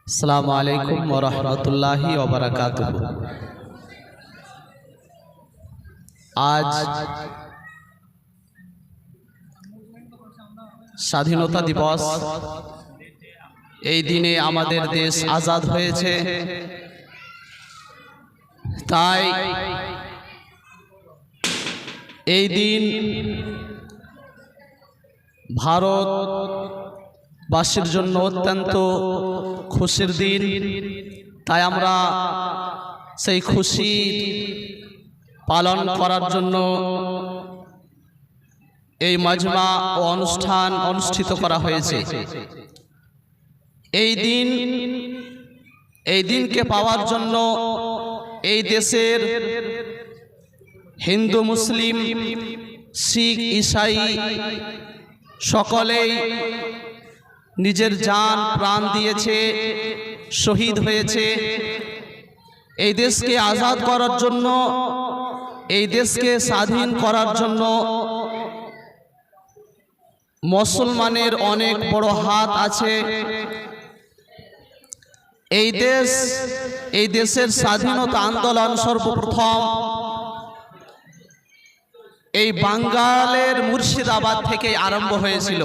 আসসালামু আলাইকুম ওয়া রাহমাতুল্লাহি ওয়া বারাকাতুহু। আজ স্বাধীনতা দিবস। এই দিনে আমাদের দেশ আজাদ হয়েছে। তাই এই দিন ভারতবাসীর জন্য অত্যন্ত খুশির দিন। তাই আমরা সেই খুশি পালন করার জন্য এই মাজমা ও অনুষ্ঠান অনুষ্ঠিত করা হয়েছে। এই দিনকে পাওয়ার জন্য এই দেশের হিন্দু, মুসলিম, শিখ, ঈসাই সকলেই নিজের জান প্রাণ দিয়েছে, শহীদ হয়েছে। এই দেশকে আজাদ করার জন্য, এই দেশকে স্বাধীন করার জন্য মুসলমানের অনেক বড় হাত আছে। এই দেশের স্বাধীনতা আন্দোলন সর্বপ্রথম এই বাঙ্গালের মুর্শিদাবাদ থেকে আরম্ভ হয়েছিল।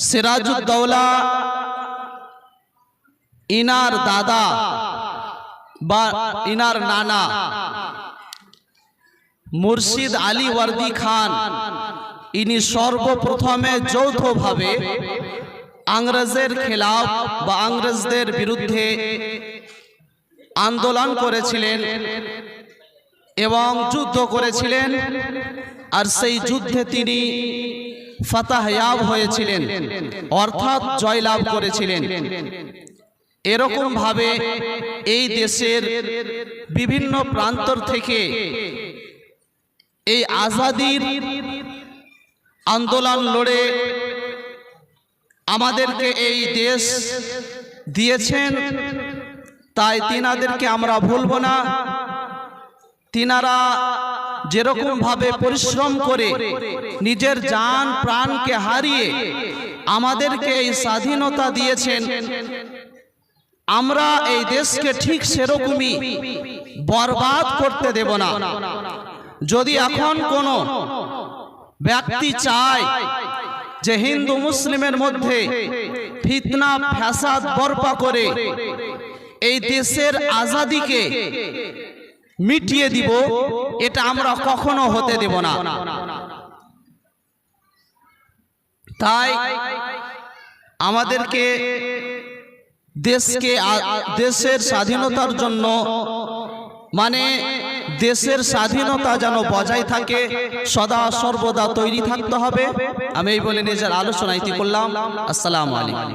সিরাজউদ্দৌলা ইনার দাদা বা ইনার নানা মুর্শিদ আলী ওয়ার্দি খান, ইনি সর্বপ্রথমে যৌথভাবে ইংরেজের খেলাফ বা ইংরেজদের বিরুদ্ধে আন্দোলন করেছিলেন এবং যুদ্ধ করেছিলেন। আর সেই যুদ্ধে তিনি ফাতাহয়াব হয়েছিলেন, অর্থাৎ জয়লাভ করেছিলেন। এরকম ভাবে এই দেশের বিভিন্ন প্রান্ত থেকে এই আজাদির আন্দোলন লড়ে আমাদেরকে এই দেশ দিয়েছেন। তাই তিনাদেরকে আমরা ভুলব না। তিনারা যেরকম ভাবে পরিশ্রম করে নিজের জান প্রাণকে হারিয়ে আমাদেরকে এই স্বাধীনতা দিয়েছেন, আমরা এই দেশকে ঠিক সেরকমই বরবাদ করতে দেব না। যদি এখন কোনো ব্যক্তি চায় যে হিন্দু মুসলিমের মধ্যে ফিতনা ফ্যাসাদ বরপা করে এই দেশের আজাদিকে মিটিয়ে দিব, এটা আমরা কখনো হতে দেব না। তাই আমাদেরকে দেশের স্বাধীনতার জন্য, মানে দেশের স্বাধীনতা যেন বজায় থাকে, সদা সর্বদা তৈরি থাকতে হবে। আমি এই বলে নিজের আলোচনা ইতি করলাম। আসসালামু আলাইকুম।